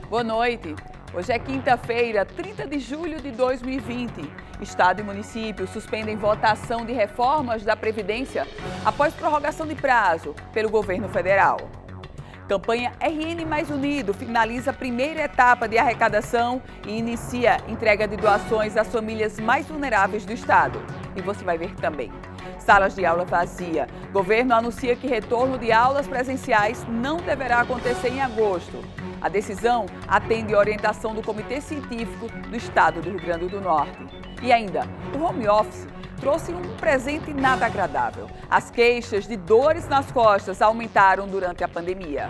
Boa noite. Hoje é quinta-feira, 30 de julho de 2020. Estado e município suspendem votação de reformas da Previdência após prorrogação de prazo pelo governo federal. Campanha RN Mais Unido finaliza a primeira etapa de arrecadação e inicia entrega de doações às famílias mais vulneráveis do estado. E você vai ver também. Salas de aula vazia. Governo anuncia que retorno de aulas presenciais não deverá acontecer em agosto. A decisão atende à orientação do Comitê Científico do Estado do Rio Grande do Norte. E ainda, o home office trouxe um presente nada agradável. As queixas de dores nas costas aumentaram durante a pandemia.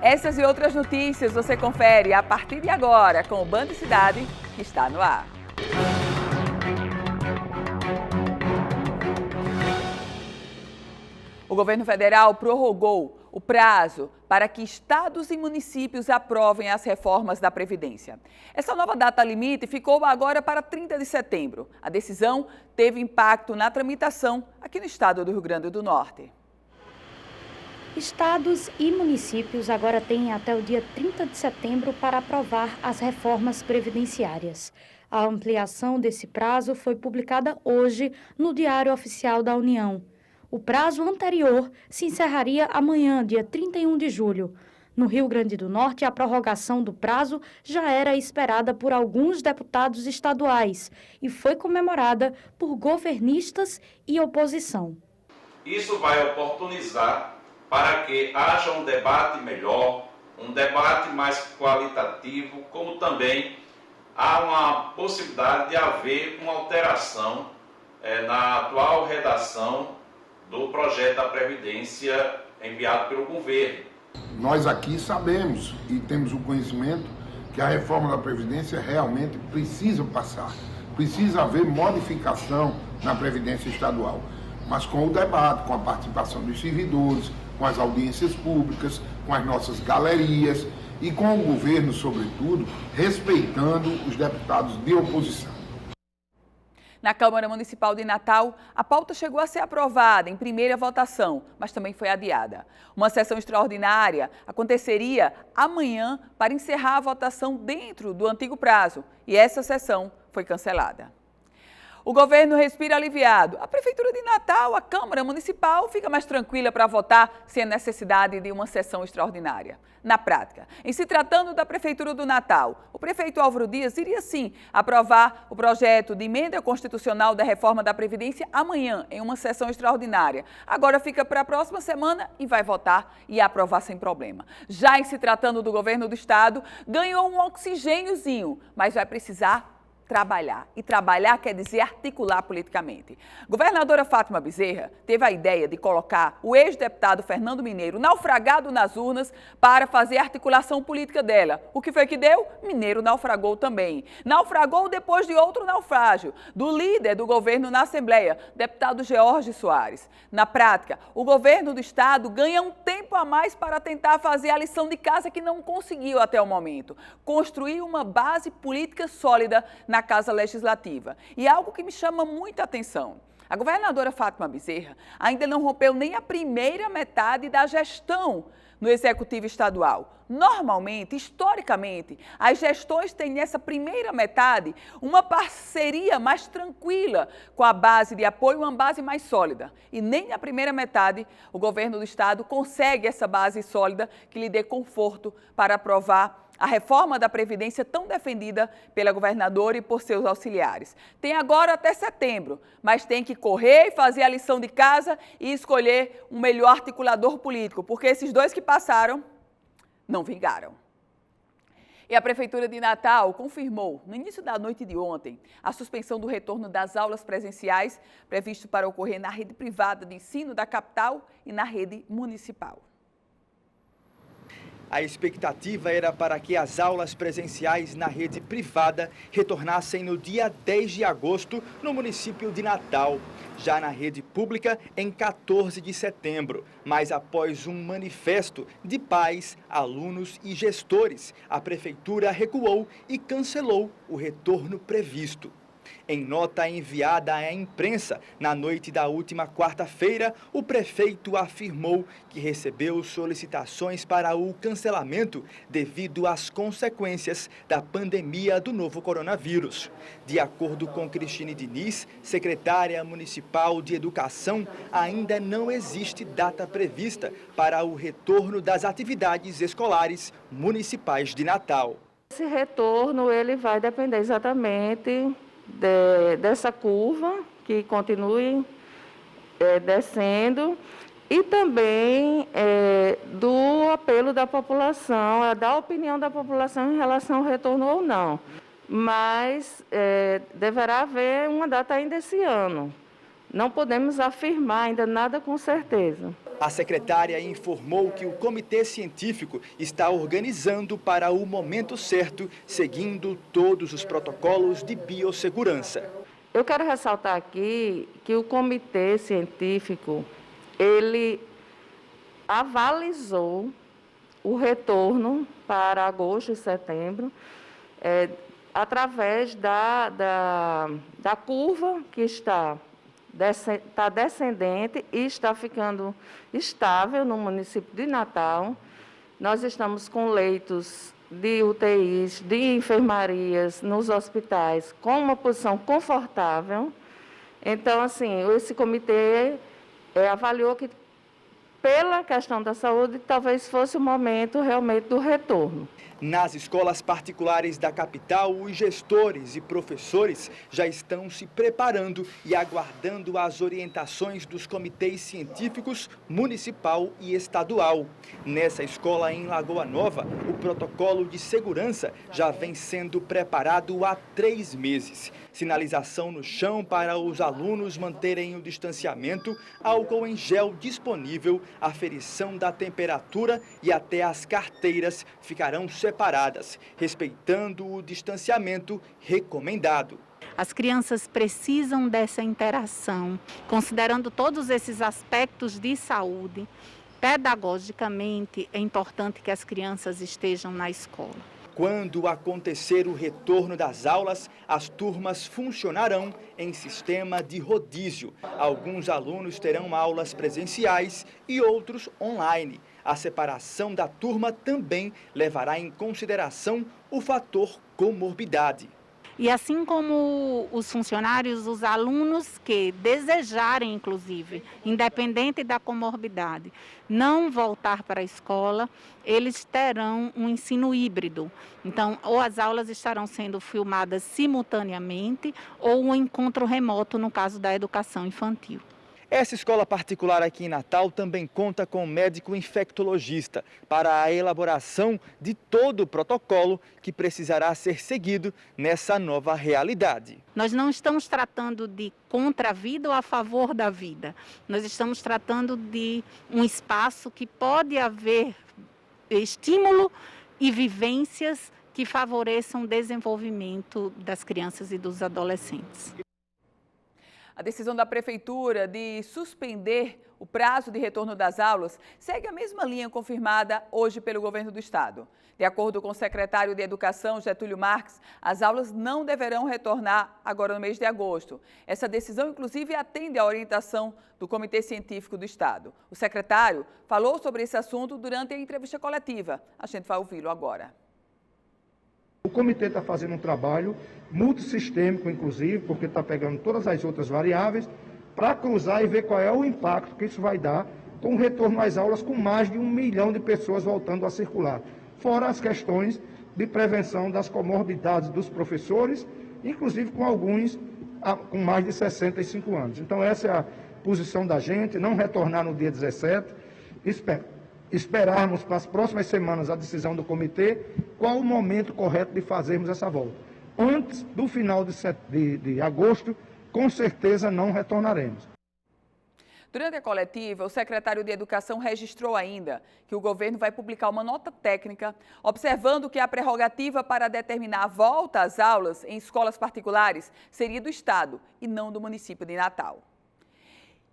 Essas e outras notícias você confere a partir de agora com o Band Cidade, que está no ar. O governo federal prorrogou o prazo para que estados e municípios aprovem as reformas da Previdência. Essa nova data limite ficou agora para 30 de setembro. A decisão teve impacto na tramitação aqui no estado do Rio Grande do Norte. Estados e municípios agora têm até o dia 30 de setembro para aprovar as reformas previdenciárias. A ampliação desse prazo foi publicada hoje no Diário Oficial da União. O prazo anterior se encerraria amanhã, dia 31 de julho. No Rio Grande do Norte, a prorrogação do prazo já era esperada por alguns deputados estaduais e foi comemorada por governistas e oposição. Isso vai oportunizar para que haja um debate melhor, um debate mais qualitativo, como também há uma possibilidade de haver uma alteração na atual redação do projeto da Previdência enviado pelo governo. Nós aqui sabemos e temos o conhecimento que a reforma da Previdência realmente precisa passar. Precisa haver modificação na Previdência Estadual, mas com o debate, com a participação dos servidores, com as audiências públicas, com as nossas galerias e com o governo, sobretudo, respeitando os deputados de oposição. Na Câmara Municipal de Natal, a pauta chegou a ser aprovada em primeira votação, mas também foi adiada. Uma sessão extraordinária aconteceria amanhã para encerrar a votação dentro do antigo prazo, e essa sessão foi cancelada. O governo respira aliviado. A Prefeitura de Natal, a Câmara Municipal, fica mais tranquila para votar sem a necessidade de uma sessão extraordinária. Na prática, em se tratando da Prefeitura do Natal, o prefeito Álvaro Dias iria sim aprovar o projeto de emenda constitucional da reforma da Previdência amanhã, em uma sessão extraordinária. Agora fica para a próxima semana e vai votar e aprovar sem problema. Já em se tratando do governo do estado, ganhou um oxigêniozinho, mas vai precisar trabalhar. E trabalhar quer dizer articular politicamente. Governadora Fátima Bezerra teve a ideia de colocar o ex-deputado Fernando Mineiro naufragado nas urnas para fazer a articulação política dela. O que foi que deu? Mineiro naufragou também. Naufragou depois de outro naufrágio, do líder do governo na Assembleia, deputado George Soares. Na prática, o governo do estado ganha um tempo a mais para tentar fazer a lição de casa que não conseguiu até o momento. Construir uma base política sólida na Casa Legislativa. E algo que me chama muita atenção. A governadora Fátima Bezerra ainda não rompeu nem a primeira metade da gestão no Executivo Estadual. Normalmente, historicamente, as gestões têm nessa primeira metade uma parceria mais tranquila com a base de apoio, uma base mais sólida. E nem na primeira metade o governo do estado consegue essa base sólida que lhe dê conforto para aprovar a reforma da Previdência tão defendida pela governadora e por seus auxiliares. Tem agora até setembro, mas tem que correr e fazer a lição de casa e escolher um melhor articulador político, porque esses dois que passaram não vingaram. E a Prefeitura de Natal confirmou, no início da noite de ontem, a suspensão do retorno das aulas presenciais previsto para ocorrer na rede privada de ensino da capital e na rede municipal. A expectativa era para que as aulas presenciais na rede privada retornassem no dia 10 de agosto no município de Natal. Já na rede pública, em 14 de setembro. Mas após um manifesto de pais, alunos e gestores, a prefeitura recuou e cancelou o retorno previsto. Em nota enviada à imprensa na noite da última quarta-feira, o prefeito afirmou que recebeu solicitações para o cancelamento devido às consequências da pandemia do novo coronavírus. De acordo com Cristine Diniz, secretária municipal de Educação, ainda não existe data prevista para o retorno das atividades escolares municipais de Natal. Esse retorno ele vai depender exatamente dessa curva, que continue descendo, e também do apelo da população, da opinião da população em relação ao retorno ou não. Mas deverá haver uma data ainda esse ano. Não podemos afirmar ainda nada com certeza. A secretária informou que o comitê científico está organizando para o momento certo, seguindo todos os protocolos de biossegurança. Eu quero ressaltar aqui que o comitê científico, ele avalizou o retorno para agosto e setembro, através da curva que está descendente e está ficando estável no município de Natal. Nós estamos com leitos de UTIs, de enfermarias nos hospitais com uma posição confortável. Então, assim, esse comitê avaliou que, pela questão da saúde, talvez fosse o momento realmente do retorno. Nas escolas particulares da capital, os gestores e professores já estão se preparando e aguardando as orientações dos comitês científicos municipal e estadual. Nessa escola em Lagoa Nova, o protocolo de segurança já vem sendo preparado há 3 meses. Sinalização no chão para os alunos manterem o distanciamento, álcool em gel disponível, aferição da temperatura e até as carteiras ficarão separadas, respeitando o distanciamento recomendado. As crianças precisam dessa interação, considerando todos esses aspectos de saúde. Pedagogicamente, é importante que as crianças estejam na escola. Quando acontecer o retorno das aulas, as turmas funcionarão em sistema de rodízio. Alguns alunos terão aulas presenciais e outros online. A separação da turma também levará em consideração o fator comorbidade. E assim como os funcionários, os alunos que desejarem, inclusive, independente da comorbidade, não voltar para a escola, eles terão um ensino híbrido. Então, ou as aulas estarão sendo filmadas simultaneamente, ou um encontro remoto, no caso da educação infantil. Essa escola particular aqui em Natal também conta com um médico infectologista para a elaboração de todo o protocolo que precisará ser seguido nessa nova realidade. Nós não estamos tratando de contra a vida ou a favor da vida. Nós estamos tratando de um espaço que pode haver estímulo e vivências que favoreçam o desenvolvimento das crianças e dos adolescentes. A decisão da Prefeitura de suspender o prazo de retorno das aulas segue a mesma linha confirmada hoje pelo Governo do Estado. De acordo com o secretário de Educação, Getúlio Marques, as aulas não deverão retornar agora no mês de agosto. Essa decisão, inclusive, atende à orientação do Comitê Científico do Estado. O secretário falou sobre esse assunto durante a entrevista coletiva. A gente vai ouvi-lo agora. O comitê está fazendo um trabalho multissistêmico, inclusive, porque está pegando todas as outras variáveis para cruzar e ver qual é o impacto que isso vai dar com o retorno às aulas com mais de 1 milhão de pessoas voltando a circular. Fora as questões de prevenção das comorbidades dos professores, inclusive com alguns com mais de 65 anos. Então essa é a posição da gente, não retornar no dia 17, esperarmos para as próximas semanas a decisão do comitê, qual o momento correto de fazermos essa volta. Antes do final de agosto, com certeza não retornaremos. Durante a coletiva, o secretário de Educação registrou ainda que o governo vai publicar uma nota técnica observando que a prerrogativa para determinar a volta às aulas em escolas particulares seria do Estado e não do município de Natal.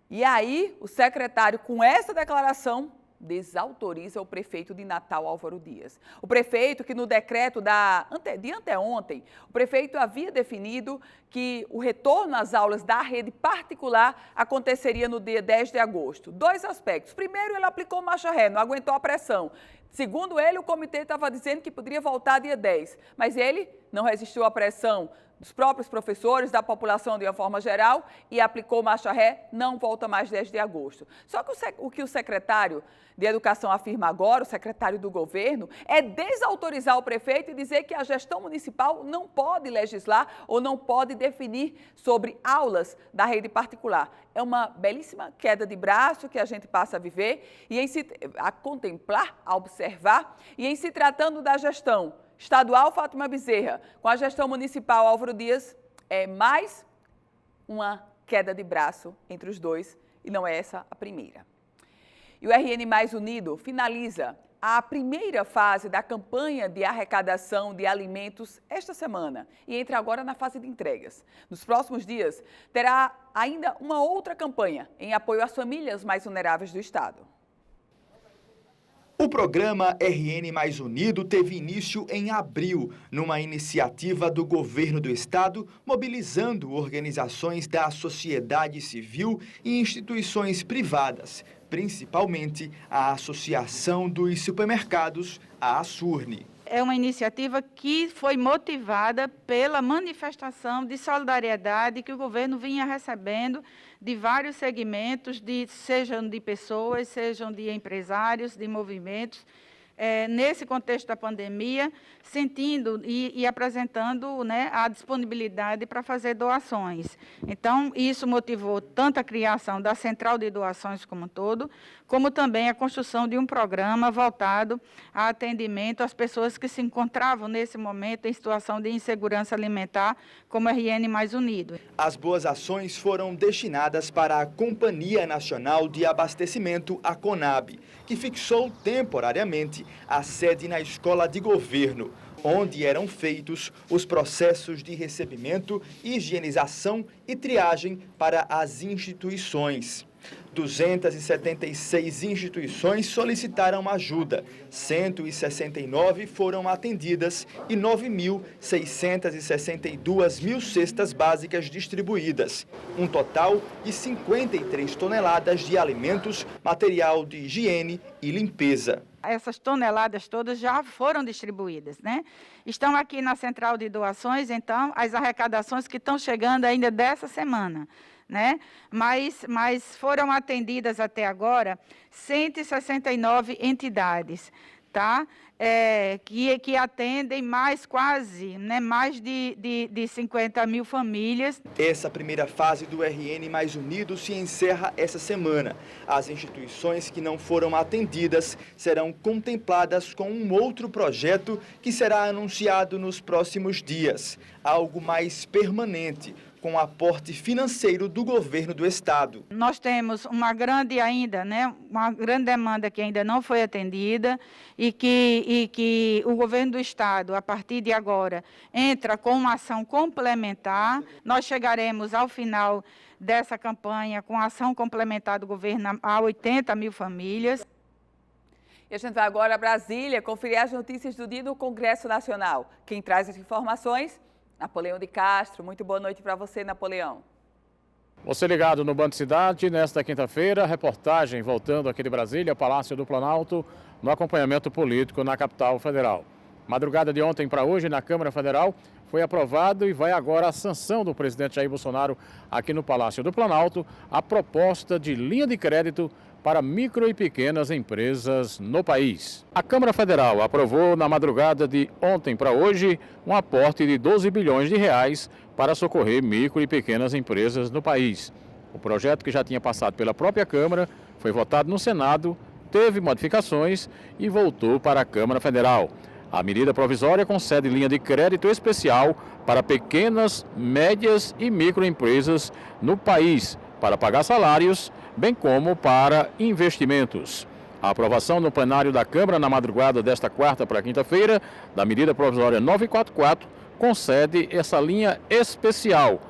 E aí, o secretário, com essa declaração, desautoriza o prefeito de Natal, Álvaro Dias. O prefeito que no decreto de anteontem, o prefeito havia definido que o retorno às aulas da rede particular aconteceria no dia 10 de agosto. Dois aspectos. Primeiro, ele aplicou marcha ré, não aguentou a pressão. Segundo ele, o comitê estava dizendo que poderia voltar dia 10, mas ele não resistiu à pressão dos próprios professores, da população de uma forma geral, e aplicou marcha ré, não volta mais 10 de agosto. Só que o que o secretário de Educação afirma agora, o secretário do governo, é desautorizar o prefeito e dizer que a gestão municipal não pode legislar ou não pode definir sobre aulas da rede particular. É uma belíssima queda de braço que a gente passa a viver, e a contemplar, a observar, e em se tratando da gestão estadual, Fátima Bezerra, com a gestão municipal, Álvaro Dias, é mais uma queda de braço entre os dois, e não é essa a primeira. E o RN Mais Unido finaliza a primeira fase da campanha de arrecadação de alimentos esta semana e entra agora na fase de entregas. Nos próximos dias, terá ainda uma outra campanha em apoio às famílias mais vulneráveis do estado. O programa RN Mais Unido teve início em abril, numa iniciativa do governo do estado, mobilizando organizações da sociedade civil e instituições privadas, principalmente a Associação dos Supermercados, a ASURNE. É uma iniciativa que foi motivada pela manifestação de solidariedade que o governo vinha recebendo de vários segmentos, sejam de pessoas, sejam de empresários, de movimentos, nesse contexto da pandemia, sentindo e apresentando, né, a disponibilidade para fazer doações. Então, isso motivou tanto a criação da Central de Doações como um todo, como também a construção de um programa voltado a atendimento às pessoas que se encontravam nesse momento em situação de insegurança alimentar, como a RN Mais Unido. As boas ações foram destinadas para a Companhia Nacional de Abastecimento, a CONAB, que fixou temporariamente a sede na Escola de Governo, onde eram feitos os processos de recebimento, higienização e triagem para as instituições. 276 instituições solicitaram ajuda, 169 foram atendidas e 9.662 mil cestas básicas distribuídas, um total de 53 toneladas de alimentos, material de higiene e limpeza. Essas toneladas todas já foram distribuídas, né? Estão aqui na Central de Doações, então, as arrecadações que estão chegando ainda dessa semana, né? Mas foram atendidas até agora 169 entidades, tá? Que atendem mais de 50 mil famílias. Essa primeira fase do RN Mais Unido se encerra essa semana. As instituições que não foram atendidas serão contempladas com um outro projeto que será anunciado nos próximos dias, algo mais permanente, com aporte financeiro do governo do estado. Nós temos uma grande demanda que ainda não foi atendida e que o governo do estado, a partir de agora, entra com uma ação complementar. Nós chegaremos ao final dessa campanha com a ação complementar do governo a 80 mil famílias. E a gente vai agora a Brasília conferir as notícias do dia do Congresso Nacional. Quem traz as informações? Napoleão de Castro. Muito boa noite para você, Napoleão. Você ligado no Band Cidade, nesta quinta-feira, reportagem voltando aqui de Brasília, Palácio do Planalto, no acompanhamento político na capital federal. Madrugada de ontem para hoje, na Câmara Federal, foi aprovado e vai agora a sanção do presidente Jair Bolsonaro aqui no Palácio do Planalto, a proposta de linha de crédito para micro e pequenas empresas no país. A Câmara Federal aprovou na madrugada de ontem para hoje um aporte de 12 bilhões de reais para socorrer micro e pequenas empresas no país. O projeto, que já tinha passado pela própria Câmara, foi votado no Senado, teve modificações e voltou para a Câmara Federal. A medida provisória concede linha de crédito especial para pequenas, médias e microempresas no país, para pagar salários, bem como para investimentos. A aprovação no plenário da Câmara na madrugada desta quarta para quinta-feira, da medida provisória 944, concede essa linha especial.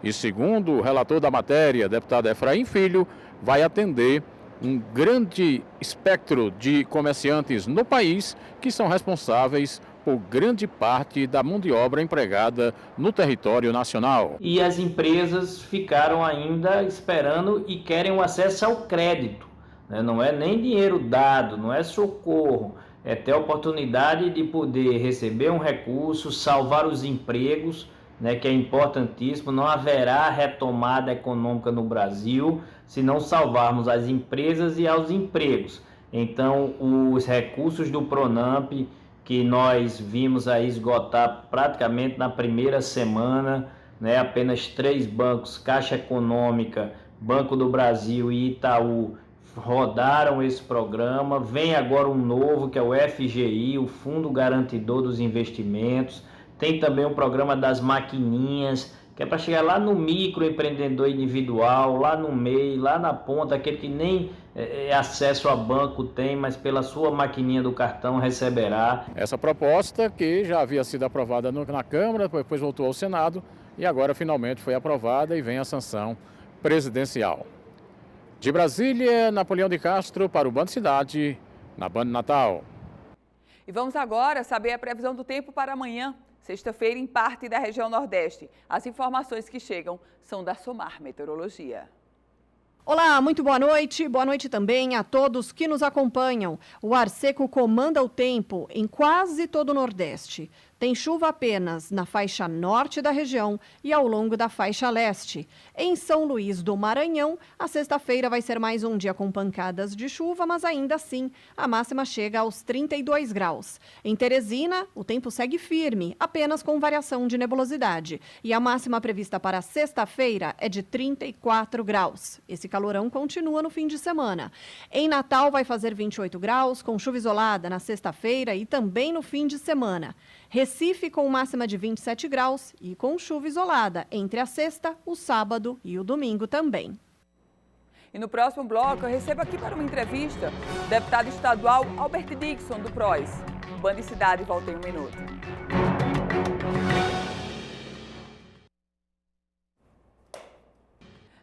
E segundo o relator da matéria, deputado Efraim Filho, vai atender um grande espectro de comerciantes no país que são responsáveis por grande parte da mão de obra empregada no território nacional. E as empresas ficaram ainda esperando e querem o acesso ao crédito, né? Não é nem dinheiro dado, não é socorro, é ter a oportunidade de poder receber um recurso, salvar os empregos, né, que é importantíssimo. Não haverá retomada econômica no Brasil se não salvarmos as empresas e aos empregos. Então, os recursos do Pronamp, que nós vimos aí esgotar praticamente na primeira semana, né? Apenas 3 bancos, Caixa Econômica, Banco do Brasil e Itaú, rodaram esse programa. Vem agora um novo, que é o FGI, o Fundo Garantidor dos Investimentos. Tem também o programa das maquininhas, que é para chegar lá no microempreendedor individual, lá no MEI, lá na ponta, aquele que nem acesso a banco tem, mas pela sua maquininha do cartão receberá. Essa proposta, que já havia sido aprovada na Câmara, depois voltou ao Senado e agora finalmente foi aprovada e vem a sanção presidencial. De Brasília, Napoleão de Castro para o Band Cidade, na Band Natal. E vamos agora saber a previsão do tempo para amanhã, sexta-feira, em parte da região Nordeste. As informações que chegam são da Somar Meteorologia. Olá, muito boa noite. Boa noite também a todos que nos acompanham. O ar seco comanda o tempo em quase todo o Nordeste. Tem chuva apenas na faixa norte da região e ao longo da faixa leste. Em São Luís do Maranhão, a sexta-feira vai ser mais um dia com pancadas de chuva, mas ainda assim a máxima chega aos 32 graus. Em Teresina, o tempo segue firme, apenas com variação de nebulosidade. E a máxima prevista para sexta-feira é de 34 graus. Esse calorão continua no fim de semana. Em Natal vai fazer 28 graus, com chuva isolada na sexta-feira e também no fim de semana. Recife com máxima de 27 graus e com chuva isolada entre a sexta, o sábado e o domingo também. E no próximo bloco eu recebo aqui para uma entrevista o deputado estadual Albert Dixon, do PROS. Band Cidade volta em um minuto.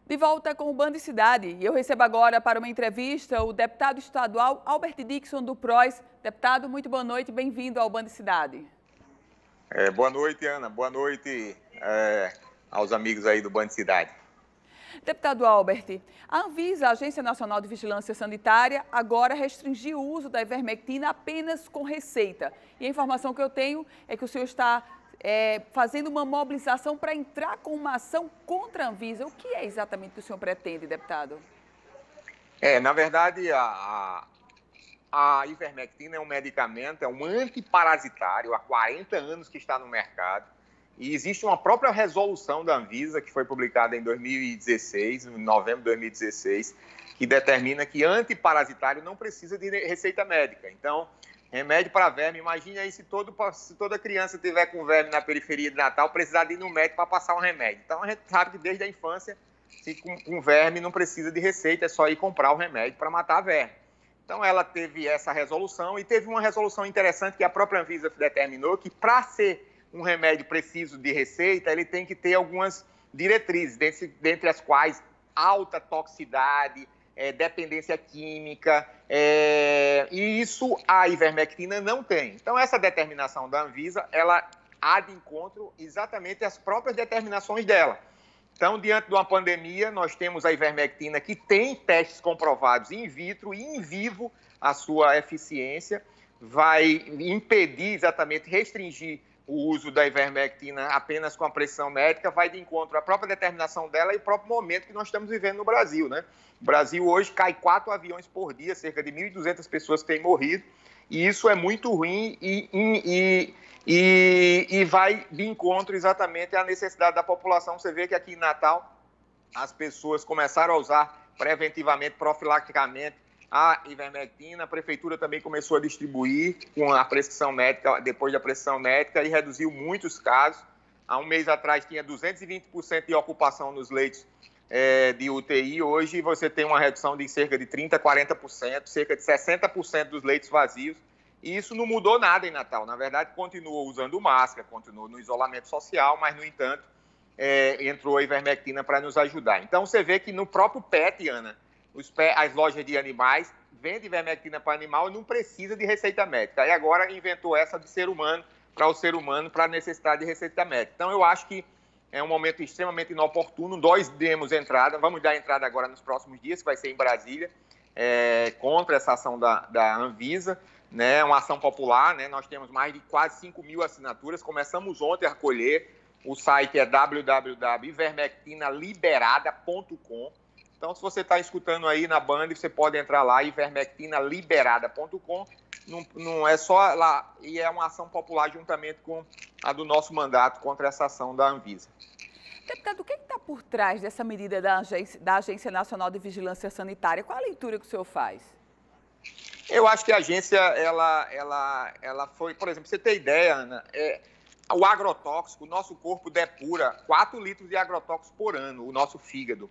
De volta com o Band Cidade, e eu recebo agora para uma entrevista o deputado estadual Albert Dixon, do PROS. Deputado, muito boa noite, bem-vindo ao Band Cidade. Boa noite, Ana. Boa noite aos amigos aí do Band Cidade. Deputado Albert, a Anvisa, a Agência Nacional de Vigilância Sanitária, agora restringiu o uso da ivermectina apenas com receita. E a informação que eu tenho é que o senhor está fazendo uma mobilização para entrar com uma ação contra a Anvisa. O que é exatamente que o senhor pretende, deputado? Na verdade, a ivermectina é um medicamento, é um antiparasitário, há 40 anos que está no mercado. E existe uma própria resolução da Anvisa, que foi publicada em 2016, em novembro de 2016, que determina que antiparasitário não precisa de receita médica. Então, remédio para verme, imagine aí se toda criança tiver com verme na periferia de Natal, precisar de ir no médico para passar um remédio. Então, a gente sabe que desde a infância, se com verme não precisa de receita, é só ir comprar o remédio para matar a verme. Então, ela teve essa resolução e teve uma resolução interessante que a própria Anvisa determinou que para ser um remédio preciso de receita, ele tem que ter algumas diretrizes, dentre as quais alta toxicidade, dependência química, e isso a ivermectina não tem. Então, essa determinação da Anvisa, ela há de encontro exatamente às próprias determinações dela. Então, diante de uma pandemia, nós temos a ivermectina que tem testes comprovados in vitro e in vivo a sua eficiência, vai impedir exatamente, restringir o uso da ivermectina apenas com a prescrição médica, vai de encontro à própria determinação dela e o próprio momento que nós estamos vivendo no Brasil, né? O Brasil hoje cai 4 aviões por dia, cerca de 1.200 pessoas têm morrido, e isso é muito ruim e vai de encontro exatamente à necessidade da população. Você vê que aqui em Natal as pessoas começaram a usar preventivamente, profilaticamente, a ivermectina. A prefeitura também começou a distribuir com a prescrição médica, depois da prescrição médica, e reduziu muitos casos. Há um mês atrás tinha 220% de ocupação nos leitos de UTI. Hoje você tem uma redução de cerca de 30%, 40%, cerca de 60% dos leitos vazios. E isso não mudou nada em Natal. Na verdade, continuou usando máscara, continuou no isolamento social, mas, no entanto, entrou a ivermectina para nos ajudar. Então, você vê que no próprio PET, Ana, as lojas de animais vendem ivermectina para animal e não precisa de receita médica. Aí agora inventou essa de ser humano, para a necessidade de receita médica. Então, eu acho que é um momento extremamente inoportuno. Nós demos entrada, vamos dar entrada agora nos próximos dias, que vai ser em Brasília, contra essa ação da Anvisa, né, uma ação popular, né, nós temos mais de quase 5 mil assinaturas, começamos ontem a recolher, o site é www.ivermectinaliberada.com. Então, se você está escutando aí na Band, você pode entrar lá, ivermectinaliberada.com. Não é só lá, e é uma ação popular juntamente com a do nosso mandato contra essa ação da Anvisa. Deputado, o que está por trás dessa medida da Agência Nacional de Vigilância Sanitária? Qual a leitura que o senhor faz? Eu acho que a agência, ela foi, por exemplo, pra você ter ideia, Ana, o agrotóxico, o nosso corpo depura 4 litros de agrotóxico por ano, o nosso fígado.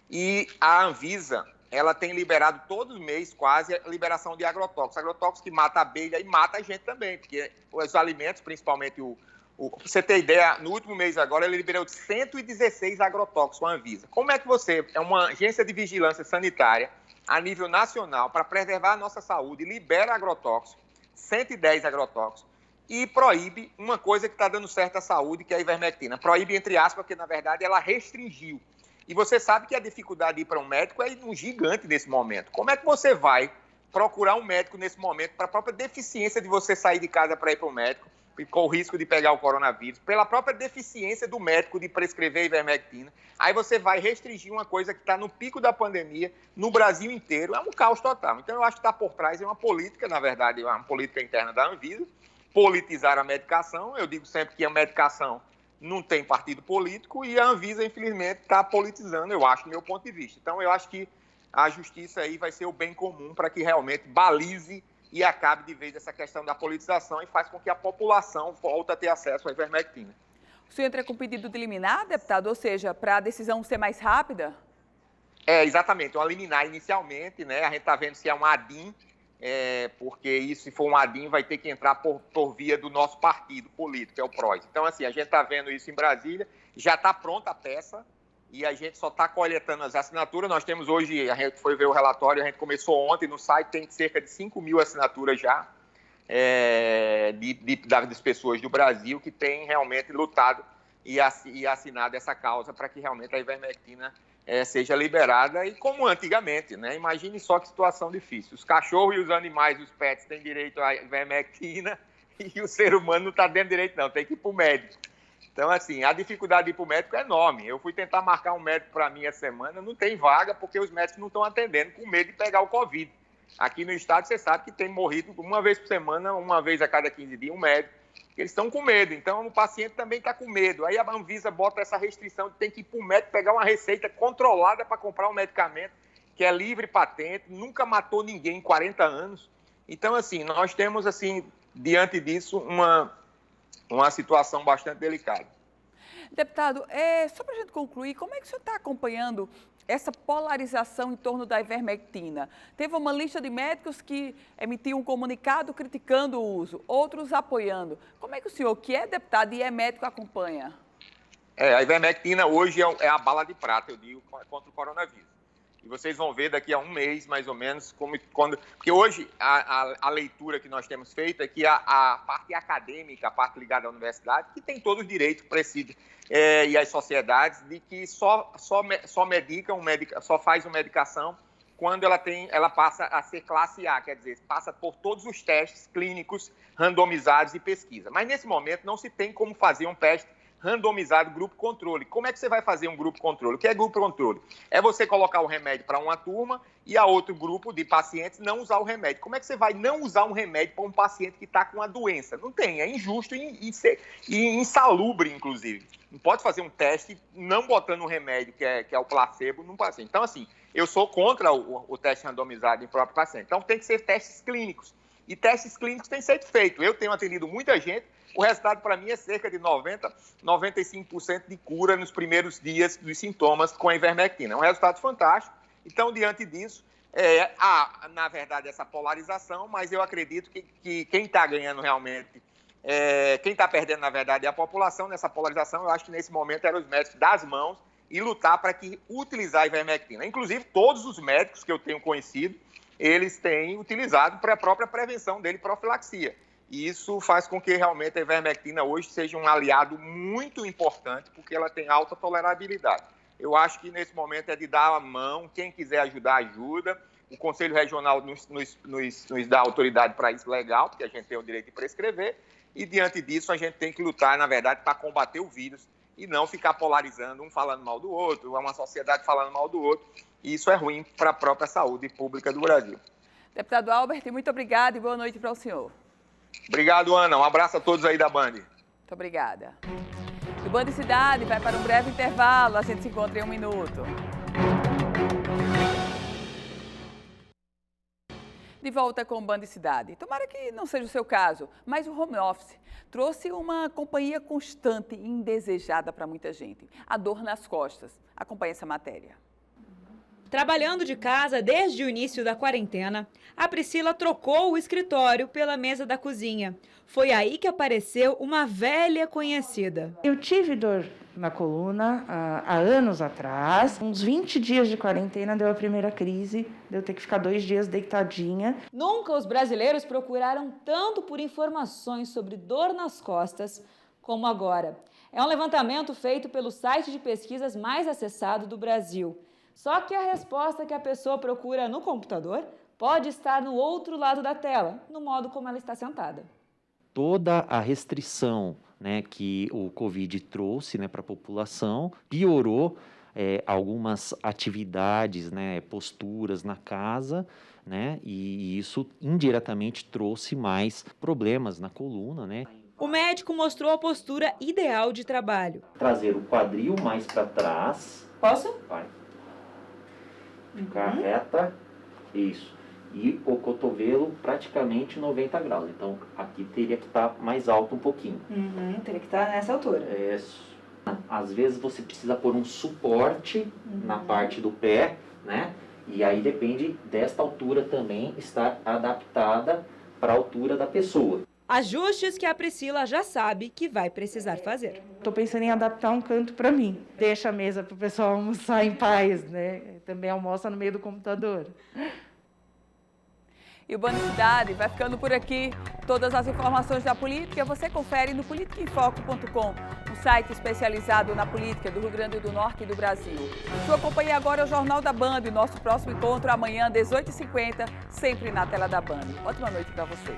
E a Anvisa, ela tem liberado todos os meses quase a liberação de agrotóxicos. Agrotóxicos que mata a abelha e mata a gente também, porque os alimentos, principalmente pra você ter ideia, no último mês agora, ele liberou 116 agrotóxicos, a Anvisa. Como é que você, é uma agência de vigilância sanitária a nível nacional, para preservar a nossa saúde, libera agrotóxicos, 110 agrotóxicos, e proíbe uma coisa que está dando certo à saúde, que é a ivermectina. Proíbe, entre aspas, porque, na verdade, ela restringiu. E você sabe que a dificuldade de ir para um médico é um gigante nesse momento. Como é que você vai procurar um médico nesse momento para a própria deficiência de você sair de casa para ir para o médico, com o risco de pegar o coronavírus, pela própria deficiência do médico de prescrever ivermectina? Aí você vai restringir uma coisa que está no pico da pandemia, no Brasil inteiro, é um caos total. Então, eu acho que está por trás de uma política, na verdade, uma política interna da Anvisa, politizar a medicação. Eu digo sempre que a medicação não tem partido político e a Anvisa, infelizmente, está politizando, eu acho, do meu ponto de vista. Então, eu acho que a justiça aí vai ser o bem comum para que realmente balize e acabe de vez essa questão da politização e faz com que a população volte a ter acesso à ivermectina. O senhor entra com pedido de liminar, deputado, ou seja, para a decisão ser mais rápida? Exatamente, uma liminar inicialmente, né? A gente está vendo se é um ADIM, porque isso, se for um ADIM, vai ter que entrar por via do nosso partido político, que é o PROS. Então, assim, a gente está vendo isso em Brasília, já está pronta a peça e a gente só está coletando as assinaturas. Nós temos hoje, a gente foi ver o relatório, a gente começou ontem no site, tem cerca de 5 mil assinaturas já, das pessoas do Brasil que têm realmente lutado e assinado essa causa para que realmente a ivermectina seja liberada, e como antigamente, né? Imagine só que situação difícil. Os cachorros e os animais, os pets, têm direito à ivermectina e o ser humano não está dando direito, não, tem que ir para o médico. Então, assim, a dificuldade de ir para o médico é enorme. Eu fui tentar marcar um médico para mim essa semana, não tem vaga, porque os médicos não estão atendendo, com medo de pegar o Covid. Aqui no estado, você sabe que tem morrido uma vez por semana, uma vez a cada 15 dias, um médico. Eles estão com medo, então o paciente também está com medo. Aí a Anvisa bota essa restrição de ter que ir para o médico pegar uma receita controlada para comprar um medicamento que é livre patente, nunca matou ninguém em 40 anos. Então, assim, nós temos, assim, diante disso, uma situação bastante delicada. Deputado, só para a gente concluir, como é que o senhor está acompanhando essa polarização em torno da ivermectina? Teve uma lista de médicos que emitiu um comunicado criticando o uso, outros apoiando. Como é que o senhor, que é deputado e é médico, acompanha? A ivermectina hoje é a bala de prata, eu digo, contra o coronavírus. E vocês vão ver daqui a um mês, mais ou menos, porque hoje a leitura que nós temos feito é que a parte acadêmica, a parte ligada à universidade, que tem todos os direitos, precisa, e as sociedades, de que só faz uma medicação quando ela passa a ser classe A, quer dizer, passa por todos os testes clínicos randomizados e pesquisa. Mas nesse momento não se tem como fazer um teste randomizado, grupo controle. Como é que você vai fazer um grupo controle? O que é grupo controle? É você colocar o remédio para uma turma e a outro grupo de pacientes não usar o remédio. Como é que você vai não usar um remédio para um paciente que está com uma doença? Não tem, é injusto e insalubre, inclusive. Não pode fazer um teste não botando um remédio, que é o placebo, num paciente. Então, assim, eu sou contra o teste randomizado em próprio paciente. Então, tem que ser testes clínicos. E testes clínicos têm sido feitos. Eu tenho atendido muita gente. O resultado, para mim, é cerca de 90%, 95% de cura nos primeiros dias dos sintomas com a ivermectina. É um resultado fantástico. Então, diante disso, há, na verdade, essa polarização, mas eu acredito que quem está ganhando realmente, quem está perdendo, na verdade, é a população nessa polarização. Eu acho que, nesse momento, eram os médicos das mãos e lutar para que utilizar a ivermectina. Inclusive, todos os médicos que eu tenho conhecido, eles têm utilizado para a própria prevenção dele, profilaxia. E isso faz com que realmente a ivermectina hoje seja um aliado muito importante, porque ela tem alta tolerabilidade. Eu acho que nesse momento é de dar a mão, quem quiser ajudar, ajuda. O Conselho Regional nos dá autoridade para isso legal, porque a gente tem o direito de prescrever, e diante disso a gente tem que lutar, na verdade, para combater o vírus e não ficar polarizando, um falando mal do outro, uma sociedade falando mal do outro, e isso é ruim para a própria saúde pública do Brasil. Deputado Albert, muito obrigada e boa noite para o senhor. Obrigado, Ana. Um abraço a todos aí da Band. Muito obrigada. O Band Cidade vai para um breve intervalo, a gente se encontra em 1 minuto. De volta com o Band Cidade. Tomara que não seja o seu caso, mas o home office trouxe uma companhia constante e indesejada para muita gente. A dor nas costas. Acompanhe essa matéria. Trabalhando de casa desde o início da quarentena, a Priscila trocou o escritório pela mesa da cozinha. Foi aí que apareceu uma velha conhecida. Eu tive dor na coluna há anos atrás. Uns 20 dias de quarentena deu a primeira crise, de eu ter que ficar 2 dias deitadinha. Nunca os brasileiros procuraram tanto por informações sobre dor nas costas como agora. É um levantamento feito pelo site de pesquisas mais acessado do Brasil. Só que a resposta que a pessoa procura no computador pode estar no outro lado da tela, no modo como ela está sentada. Toda a restrição, né, que o Covid trouxe, né, para a população piorou algumas atividades, né, posturas na casa, né, e isso indiretamente trouxe mais problemas na coluna, né. O médico mostrou a postura ideal de trabalho. Trazer o quadril mais para trás. Posso? Vai. Ficar reta, isso. E o cotovelo praticamente 90 graus. Então, aqui teria que estar mais alto um pouquinho. Teria que estar nessa altura. Isso. Às vezes você precisa pôr um suporte na parte do pé, né? E aí depende desta altura também estar adaptada para a altura da pessoa. Ajustes que a Priscila já sabe que vai precisar fazer. Estou pensando em adaptar um canto para mim. Deixa a mesa para o pessoal almoçar em paz, né? Também almoça no meio do computador. E o Band Cidade vai ficando por aqui. Todas as informações da política você confere no politicaemfoco.com, um site especializado na política do Rio Grande do Norte e do Brasil. Sua companhia agora é o Jornal da Band. E nosso próximo encontro amanhã, 18h50, sempre na tela da Band. Ótima noite para você.